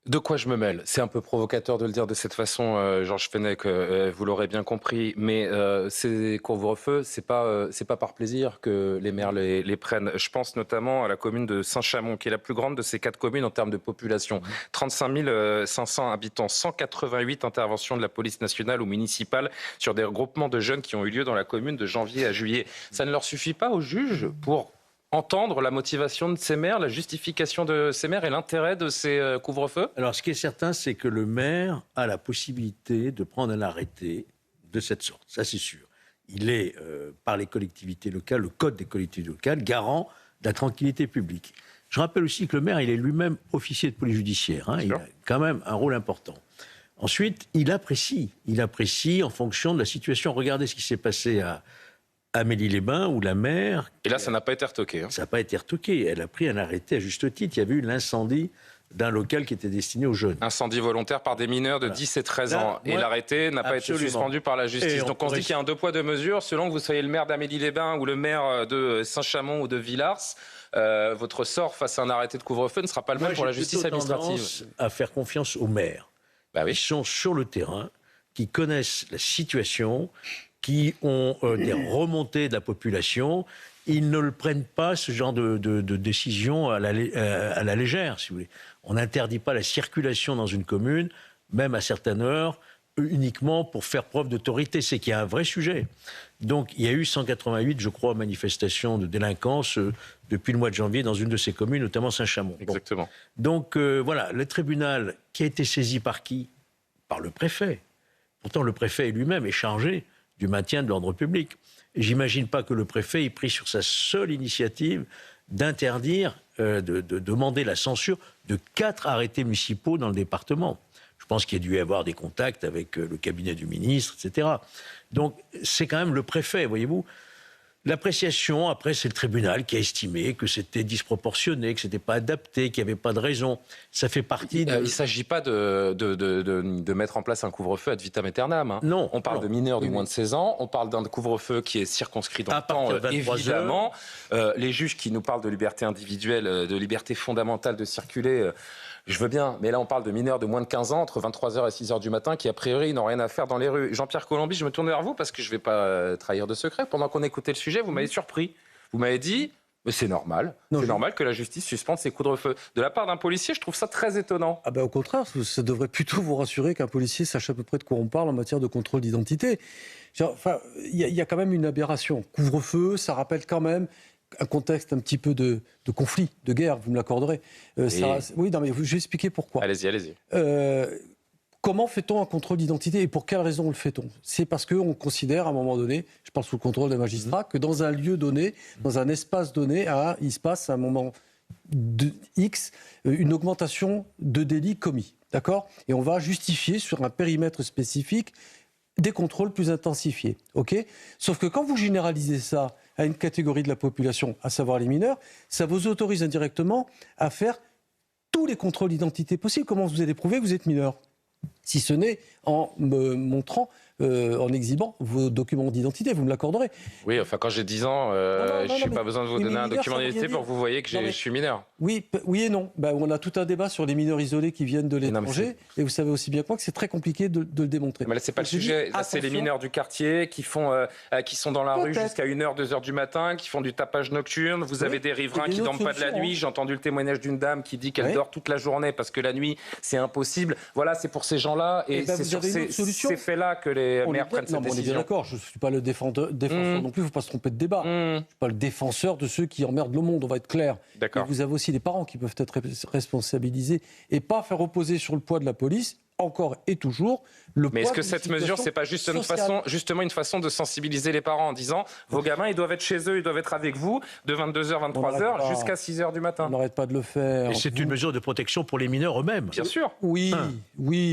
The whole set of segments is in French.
De quoi je me mêle? C'est un peu provocateur de le dire de cette façon, Georges Fenech, vous l'aurez bien compris, mais ces couvre-feux, c'est pas par plaisir que les maires les prennent. Je pense notamment à la commune de Saint-Chamond, qui est la plus grande de ces 4 communes en termes de population. 35 500 habitants, 188 interventions de la police nationale ou municipale sur des regroupements de jeunes qui ont eu lieu dans la commune de janvier à juillet. Ça ne leur suffit pas aux juges pour entendre la motivation de ces maires, la justification de ces maires et l'intérêt de ces couvre-feux? Alors, ce qui est certain, c'est que le maire a la possibilité de prendre un arrêté de cette sorte. Ça, c'est sûr. Il est, par les collectivités locales, le code des collectivités locales, garant de la tranquillité publique. Je rappelle aussi que le maire, il est lui-même officier de police judiciaire. Il a quand même un rôle important. Ensuite, il apprécie en fonction de la situation. Regardez ce qui s'est passé à Amélie-les-Bains, où la maire... Et là, ça n'a pas été retoqué. Ça n'a pas été retoqué. Elle a pris un arrêté à juste titre. Il y avait eu l'incendie d'un local qui était destiné aux jeunes. Incendie volontaire par des mineurs de 10 et 13 ans. Et l'arrêté n'a pas été suspendu par la justice. Donc on se dit qu'il y a un deux poids, deux mesures. Selon que vous soyez le maire d'Amélie-les-Bains ou le maire de Saint-Chamond ou de Villars, votre sort face à un arrêté de couvre-feu ne sera pas le même pour la justice administrative. J'ai tendance à faire confiance aux maires. Ils sont sur le terrain, qui connaissent la situation, qui ont des remontées de la population. Ils ne le prennent pas, ce genre de décision, à la légère, si vous voulez. On n'interdit pas la circulation dans une commune, même à certaines heures, uniquement pour faire preuve d'autorité. C'est qu'il y a un vrai sujet. Donc, il y a eu 188, je crois, manifestations de délinquance depuis le mois de janvier dans une de ces communes, notamment Saint-Chamond. Exactement. Donc, voilà, le tribunal qui a été saisi par qui? Par le préfet. Pourtant, le préfet lui-même est chargé du maintien de l'ordre public. J'imagine pas que le préfet ait pris sur sa seule initiative d'interdire, de demander la censure de 4 arrêtés municipaux dans le département. Je pense qu'il y a dû y avoir des contacts avec le cabinet du ministre, etc. Donc, c'est quand même le préfet, voyez-vous. L'appréciation, après, c'est le tribunal qui a estimé que c'était disproportionné, que c'était pas adapté, qu'il n'y avait pas de raison. Ça fait partie de... Il ne s'agit pas de mettre en place un couvre-feu ad vitam aeternam. Non. On parle de mineurs du moins de 16 ans, on parle d'un couvre-feu qui est circonscrit dans le temps, évidemment. Les juges qui nous parlent de liberté individuelle, de liberté fondamentale de circuler... Je veux bien, mais là on parle de mineurs de moins de 15 ans, entre 23h et 6h du matin, qui a priori n'ont rien à faire dans les rues. Jean-Pierre Colomby, je me tourne vers vous parce que je ne vais pas trahir de secret. Pendant qu'on écoutait le sujet, vous m'avez surpris. Vous m'avez dit, mais c'est normal. C'est normal que la justice suspende ces couvre-feux. De la part d'un policier, je trouve ça très étonnant. Ah ben, au contraire, ça devrait plutôt vous rassurer qu'un policier sache à peu près de quoi on parle en matière de contrôle d'identité. Enfin, il y a quand même une aberration. Couvre-feu, ça rappelle quand même un contexte un petit peu de conflit, de guerre, vous me l'accorderez. Oui, non, mais je vais expliquer pourquoi. Allez-y. Comment fait-on un contrôle d'identité et pour quelles raisons le fait-on? C'est parce qu'on considère à un moment donné, je parle sous le contrôle des magistrats, que dans un lieu donné, dans un espace donné, il se passe à un moment X une augmentation de délits commis. D'accord? Et on va justifier sur un périmètre spécifique des contrôles plus intensifiés. OK? Sauf que quand vous généralisez ça à une catégorie de la population, à savoir les mineurs, ça vous autorise indirectement à faire tous les contrôles d'identité possibles. Comment vous allez prouver que vous êtes mineur? Si ce n'est en me montrant, en exhibant vos documents d'identité, vous me l'accorderez. Oui, enfin quand j'ai 10 ans, je n'ai pas besoin de vous donner un document d'identité pour que vous voyez que je suis mineur. Oui et non. On a tout un débat sur les mineurs isolés qui viennent de l'étranger, et vous savez aussi bien que moi que c'est très compliqué de le démontrer. Mais là, c'est pas le sujet. Là, c'est les mineurs du quartier qui sont dans la rue jusqu'à 1h, 2h du matin, qui font du tapage nocturne. Vous avez des riverains qui dorment pas de la nuit. J'ai entendu le témoignage d'une dame qui dit qu'elle dort toute la journée parce que la nuit, c'est impossible. Voilà, c'est pour ces gens-là. Et c'est sur ces faits-là que les maires prennent cette décision. On est bien d'accord. Je ne suis pas le défenseur non plus. Il ne faut pas se tromper de débat. Je ne suis pas le défenseur de ceux qui emmerdent le monde. On va être clair. D'accord. Et vous avez aussi les parents qui peuvent être responsabilisés et pas faire reposer sur le poids de la police encore et toujours le poids. Mais est-ce que cette mesure, c'est pas juste justement une façon de sensibiliser les parents en disant vos gamins, ils doivent être chez eux, ils doivent être avec vous de 22h, 23h jusqu'à 6h du matin? On n'arrête pas de le faire. Et c'est une mesure de protection pour les mineurs eux-mêmes. Bien sûr. Oui.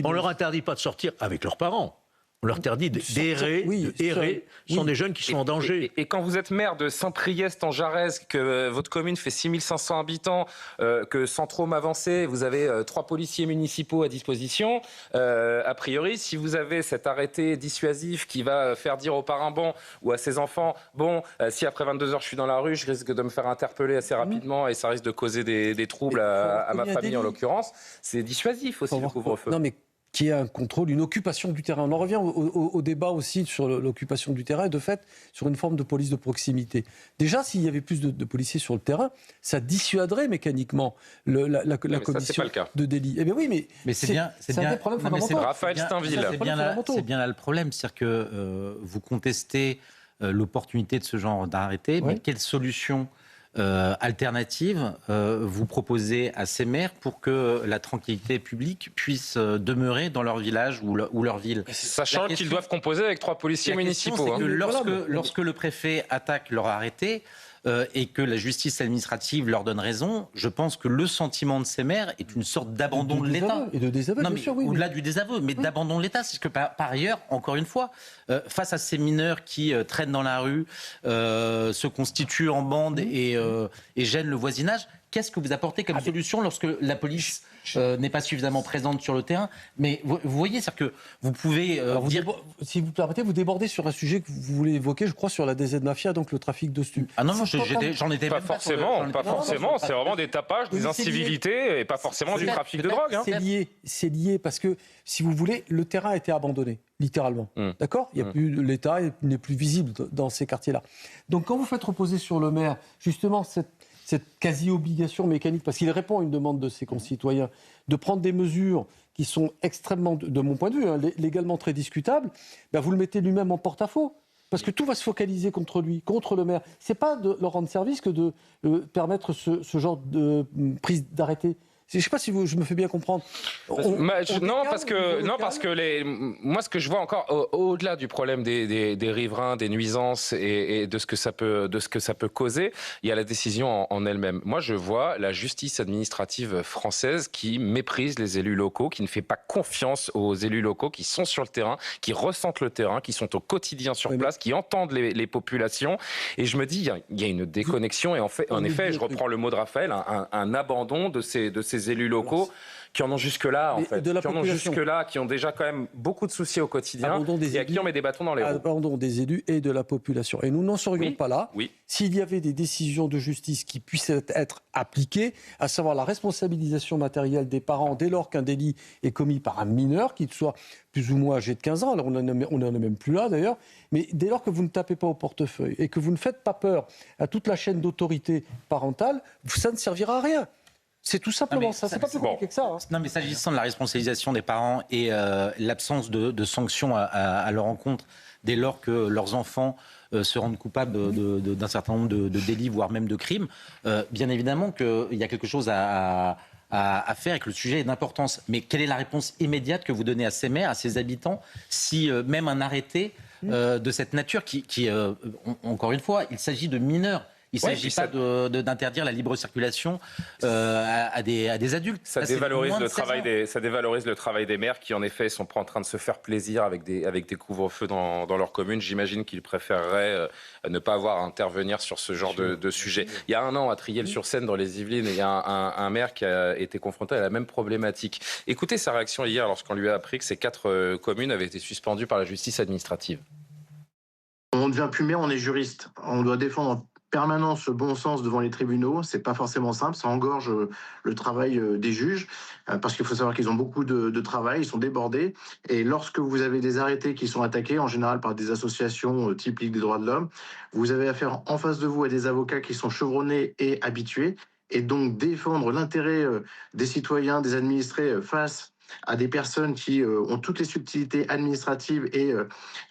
On leur interdit pas de sortir avec leurs parents. On leur interdit d'errer. Oui, Errer sont oui. des jeunes qui sont en danger. Et quand vous êtes maire de Saint-Priest en Jarez, que votre commune fait 6500 habitants, que sans trop m'avancer, vous avez 3 policiers municipaux à disposition, a priori, si vous avez cet arrêté dissuasif qui va faire dire aux parrain bon ou à ses enfants, bon, si après 22 heures je suis dans la rue, je risque de me faire interpeller assez rapidement et ça risque de causer des troubles à ma famille en l'occurrence, c'est dissuasif aussi le couvre-feu. Non, mais qui est un contrôle, une occupation du terrain. On en revient au débat aussi sur l'occupation du terrain et de fait sur une forme de police de proximité. Déjà, s'il y avait plus de policiers sur le terrain, ça dissuaderait mécaniquement la commission de délit. Eh bien oui, mais c'est un des problèmes fondamentaux. Raphaël Steinville. C'est bien là le problème, c'est-à-dire que vous contestez l'opportunité de ce genre d'arrêté, mais quelle solution alternative vous proposez à ces maires pour que la tranquillité publique puisse demeurer dans leur village ou leur ville? Sachant qu'ils doivent composer avec 3 policiers municipaux. C'est que lorsque le préfet attaque leur arrêté et que la justice administrative leur donne raison, je pense que le sentiment de ces maires est une sorte d'abandon de l'État. Et de désaveu, bien sûr, oui. Au-delà du désaveu, mais d'abandon de l'État. C'est que par ailleurs, encore une fois, face à ces mineurs qui traînent dans la rue, se constituent en bande et gênent le voisinage, qu'est-ce que vous apportez comme solution lorsque la police n'est pas suffisamment présente sur le terrain? Mais vous voyez, c'est-à-dire que vous pouvez dire... Si vous permettez, vous débordez sur un sujet que vous voulez évoquer, je crois, sur la DZ Mafia, donc le trafic de stupes. Ah non, j'en étais pas forcément, c'est vraiment des tapages, des incivilités et pas forcément du trafic de drogue. C'est lié parce que, si vous voulez, le terrain a été abandonné, littéralement. D'accord ? Il y a plus l'État n'est plus visible dans ces quartiers-là. Donc quand vous faites reposer sur le maire, justement, cette quasi-obligation mécanique, parce qu'il répond à une demande de ses concitoyens, de prendre des mesures qui sont extrêmement, de mon point de vue, légalement très discutables, ben vous le mettez lui-même en porte-à-faux. Parce que tout va se focaliser contre lui, contre le maire. C'est pas de leur rendre service que de permettre ce genre de prise d'arrêté. Je ne sais pas si je me fais bien comprendre. Parce que moi, ce que je vois encore au-delà du problème des riverains, des nuisances et de ce que ça peut causer, il y a la décision en elle-même. Moi, je vois la justice administrative française qui méprise les élus locaux, qui ne fait pas confiance aux élus locaux, qui sont sur le terrain, qui ressentent le terrain, qui sont au quotidien sur place, qui entendent les populations. Et je me dis, il y a une déconnexion. Et en effet, je reprends le mot de Raphaël, un abandon de ces élus locaux qui en ont jusque-là, qui ont déjà quand même beaucoup de soucis au quotidien et à qui on met des bâtons dans les roues. Abandon des élus et de la population. Et nous n'en serions pas là s'il y avait des décisions de justice qui puissent être appliquées, à savoir la responsabilisation matérielle des parents dès lors qu'un délit est commis par un mineur, qu'il soit plus ou moins âgé de 15 ans, alors on n'en est même plus là d'ailleurs, mais dès lors que vous ne tapez pas au portefeuille et que vous ne faites pas peur à toute la chaîne d'autorité parentale, ça ne servira à rien. C'est tout simplement ça. C'est pas plus compliqué que ça. Non, mais s'agissant de la responsabilisation des parents et l'absence de sanctions à leur encontre dès lors que leurs enfants se rendent coupables d'un certain nombre de délits, voire même de crimes, bien évidemment qu'il y a quelque chose à faire et que le sujet est d'importance. Mais quelle est la réponse immédiate que vous donnez à ces maires, à ces habitants, si même un arrêté de cette nature, encore une fois, il s'agit de mineurs. Il ne s'agit pas d'interdire la libre circulation à des adultes. Ça dévalorise le travail des maires qui, en effet, sont pas en train de se faire plaisir avec des couvre-feux dans leur commune. J'imagine qu'ils préféreraient ne pas avoir à intervenir sur ce genre de sujet. Il y a un an, à Triel-sur-Seine, dans les Yvelines, il y a un maire qui a été confronté à la même problématique. Écoutez sa réaction hier lorsqu'on lui a appris que ces 4 communes avaient été suspendues par la justice administrative. On ne devient plus maire, on est juriste. On doit défendre permanence le bon sens devant les tribunaux, c'est pas forcément simple, ça engorge le travail des juges, parce qu'il faut savoir qu'ils ont beaucoup de travail, ils sont débordés, et lorsque vous avez des arrêtés qui sont attaqués, en général par des associations type Ligue des droits de l'homme, vous avez affaire en face de vous à des avocats qui sont chevronnés et habitués, et donc défendre l'intérêt des citoyens, des administrés face à des personnes qui ont toutes les subtilités administratives et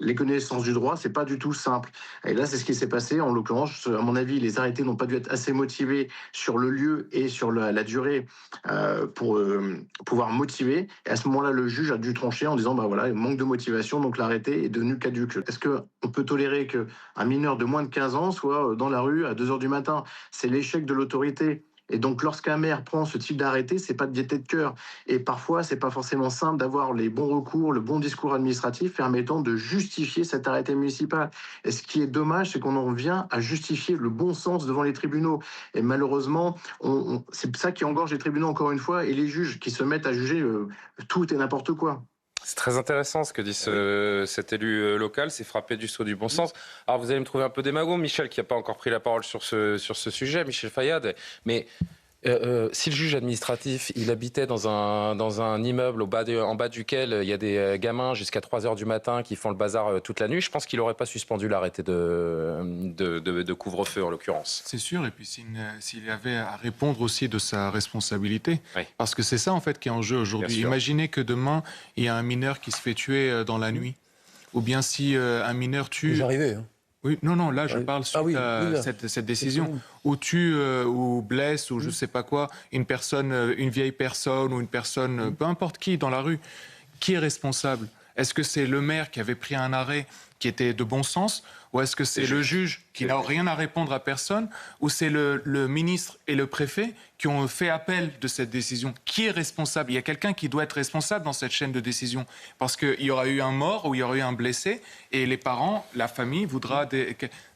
les connaissances du droit, c'est pas du tout simple. Et là, c'est ce qui s'est passé. En l'occurrence, à mon avis, les arrêtés n'ont pas dû être assez motivés sur le lieu et sur la durée pour pouvoir motiver. Et à ce moment-là, le juge a dû trancher en disant, manque de motivation, donc l'arrêté est devenu caduc. Est-ce qu'on peut tolérer qu'un mineur de moins de 15 ans soit dans la rue à 2 heures du matin ? C'est l'échec de l'autorité Et donc, lorsqu'un maire prend ce type d'arrêté, c'est pas de gaieté de cœur. Et parfois, c'est pas forcément simple d'avoir les bons recours, le bon discours administratif permettant de justifier cet arrêté municipal. Et ce qui est dommage, c'est qu'on en vient à justifier le bon sens devant les tribunaux. Et malheureusement, c'est ça qui engorge les tribunaux encore une fois, et les juges qui se mettent à juger tout et n'importe quoi. C'est très intéressant ce que dit cet élu local, c'est frappé du sceau du bon sens. Alors vous allez me trouver un peu démago, Michel, qui n'a pas encore pris la parole sur ce sujet, Michel Fayad, mais si le juge administratif, il habitait dans un immeuble en bas duquel il y a des gamins jusqu'à 3h du matin qui font le bazar toute la nuit, je pense qu'il n'aurait pas suspendu l'arrêté de couvre-feu en l'occurrence. C'est sûr, et puis s'il avait à répondre aussi de sa responsabilité, oui. Parce que c'est ça en fait qui est en jeu aujourd'hui. Imaginez que demain, il y a un mineur qui se fait tuer dans la nuit, ou bien si un mineur tue... C'est arrivé, hein. Oui, non, là je parle sur cette décision où tue ou blesse ou je sais pas quoi une personne, une vieille personne ou une personne, peu importe qui dans la rue, qui est responsable? Est-ce que c'est le maire qui avait pris un arrêt qui était de bon sens, ou est-ce que c'est le juge qui n'a rien à répondre à personne, ou c'est le ministre et le préfet qui ont fait appel de cette décision? Qui est responsable? Il y a quelqu'un qui doit être responsable dans cette chaîne de décision, parce qu'il y aura eu un mort ou il y aura eu un blessé, et les parents, la famille voudra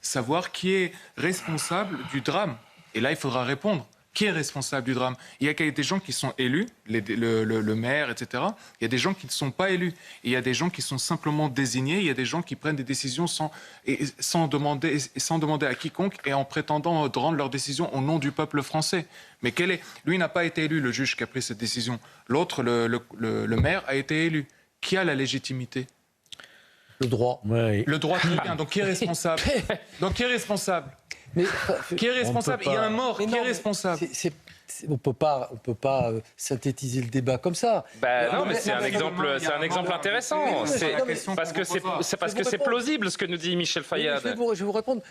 savoir qui est responsable du drame. Et là, il faudra répondre. Qui est responsable du drame? Il y a des gens qui sont élus, le maire, etc. Il y a des gens qui ne sont pas élus. Et il y a des gens qui sont simplement désignés. Il y a des gens qui prennent des décisions sans demander à quiconque et en prétendant de rendre leurs décisions au nom du peuple français. Mais lui n'a pas été élu, le juge qui a pris cette décision. L'autre, le maire, a été élu. Qui a la légitimité? Le droit. Ouais. Le droit, très bien. Donc qui est responsable? Donc qui est responsable? Mais, Qui est responsable? Il y a un mort. Qui est responsable? on ne peut pas synthétiser le débat comme ça. Non, mais c'est un exemple intéressant. Parce que c'est plausible ce que nous dit Michel Fayad. Je vais vous répondre.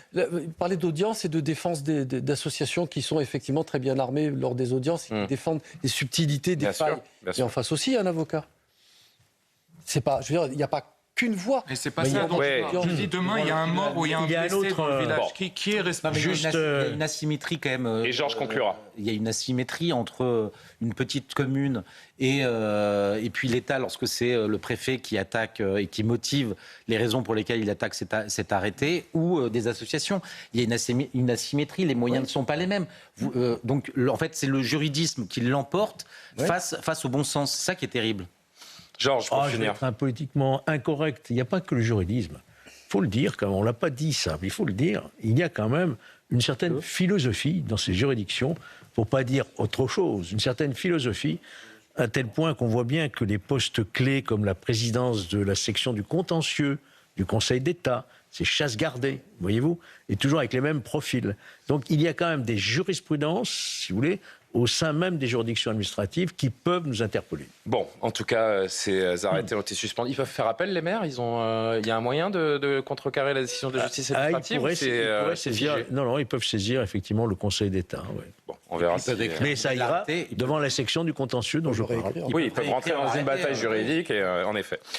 Parler d'audience et de défense d'associations qui sont effectivement très bien armées lors des audiences et qui défendent les subtilités des failles. Et en face aussi, un avocat. C'est pas, je veux dire, il n'y a pas qu'une voix. Et c'est pas ça. Je dis demain, il y a un mort ou il y a un blessé dans le village. Qui est responsable? Il y a une asymétrie quand même. Et Georges conclura. Il y a une asymétrie entre une petite commune et puis l'État lorsque c'est le préfet qui attaque et qui motive les raisons pour lesquelles il attaque cet arrêté, ou des associations. Il y a une asymétrie, les moyens ne sont pas les mêmes. Donc en fait, c'est le juridisme qui l'emporte face au bon sens. C'est ça qui est terrible. Georges, pour je vais finir. être politiquement incorrect. Il n'y a pas que le juridisme. Il faut le dire, quand même. On ne l'a pas dit ça, mais il faut le dire. Il y a quand même une certaine philosophie dans ces juridictions, pour ne pas dire autre chose, une certaine philosophie, à tel point qu'on voit bien que les postes clés, comme la présidence de la section du contentieux, du Conseil d'État, c'est chasse gardée, voyez-vous, et toujours avec les mêmes profils. Donc il y a quand même des jurisprudences, si vous voulez, au sein même des juridictions administratives qui peuvent nous interpeller. Bon, en tout cas, ces arrêtés ont été suspendus. Ils peuvent faire appel, les maires? Il y a un moyen de contrecarrer la décision de justice administrative? Ils pourraient saisir, non, ils peuvent saisir effectivement le Conseil d'État. Ouais. Bon, on verra. Mais ça ira devant la section du contentieux dont je parle. Oui, ils peuvent rentrer dans une bataille juridique, en effet.